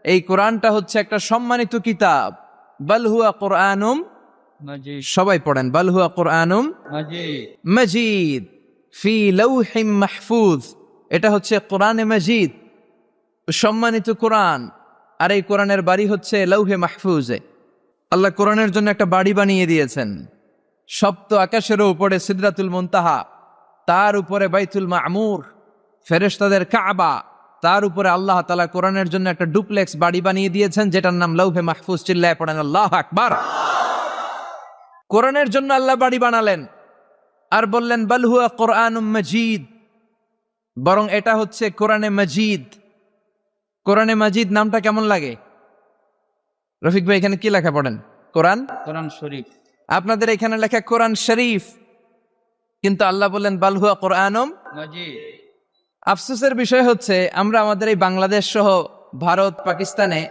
এই কোরআনটা হচ্ছে একটা সম্মানিত কিতাব। বাল হুয়া কোরআনুম মাজিদ সবাই পড়েন, বাল হুয়া কোরআনুম মাজিদ মাজিদ ফি লাউহিম মাহফুজ। এটা হচ্ছে কোরআনে মাজিদ, সম্মানিত কোরআন। আর এই কোরআনের বাড়ি হচ্ছে লৌহে মাহফুজে। আল্লাহ কোরআনের জন্য একটা বাড়ি বানিয়ে দিয়েছেন। সপ্ত আকাশেরও উপরে সিদরাতুল মুনতাহা, তার উপরে বাইতুল মামুর, ফেরেশতাদের কাবা, তার উপরে আল্লাহ তাআলা কোরআনের জন্য একটা ডুপ্লেক্স বাড়ি বানিয়ে দিয়েছেন, যেটার নাম লৌহে মাহফুজ। চিল্লায় পড়েন আল্লাহু আকবার। কোরআনের জন্য আল্লাহ বাড়ি বানালেন আর বললেন বাল হুয়া কোরআনুম মাজিদ, বরং এটা হচ্ছে কোরআনে মাজিদ। কোরআনে মাজিদ নামটা কেমন লাগে? রফিক ভাই এখানে কি লেখা পড়েন? কোরআন। কোরআন শরীফ আপনাদের এখানে লেখা কোরআন শরীফ, কিন্তু আল্লাহ বললেন বাল হুয়া কোরআনুম। মাজিদ। আফসোসের বিষয় হচ্ছে আমরা আমাদের এই বাংলাদেশ সহ ভারত, পাকিস্তানে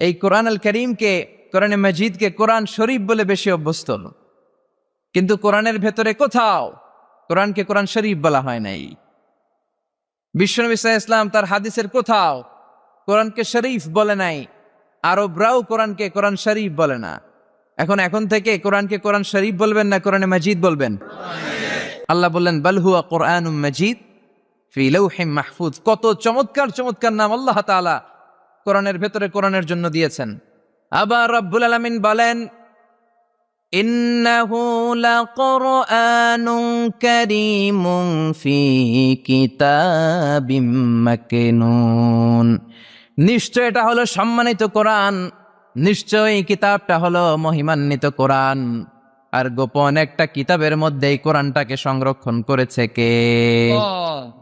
এই কোরআন আল করিমকে, কোরআনে মাজিদকে কোরআন শরীফ বলে বেশি অভ্যস্ত। কিন্তু কোরআনের ভেতরে কোথাও কোরআনকে কোরআন শরীফ বলা হয় নাই। বিশ্বনবী সাল্লাল্লাহু আলাইহি ওয়াসাল্লাম তার হাদিসের কোথাও কোরআনকে শরীফ বলে নাই। আরবরাও কোরআনকে কোরআন শরীফ বলে না। এখন থেকে কোরআনকে কোরআন শরীফ বলবেন না কোরআনে মাজিদ বলবেন? আল্লাহ বললেন বাল হুয়া কোরআনুম মাজিদ ফি লাউহিম মাহফুজ। কত চমৎকার চমৎকার নাম আল্লাহ তাআলা কোরআনের ভেতরে কোরআনের জন্য দিয়েছেন। আবার রব্বুল আলামিন বলেন ইন্নাহু লাকুরআনুন কারীমুন ফি কিতাবিম মাকনুন। নিশ্চয় এটা হলো সম্মানিত কোরআন, নিশ্চয় এই কিতাবটা হলো মহিমান্বিত কোরআন। আর গোপন একটা কিতাবের মধ্যে এই কোরআনটাকে সংরক্ষণ করেছে কে? আল্লাহ।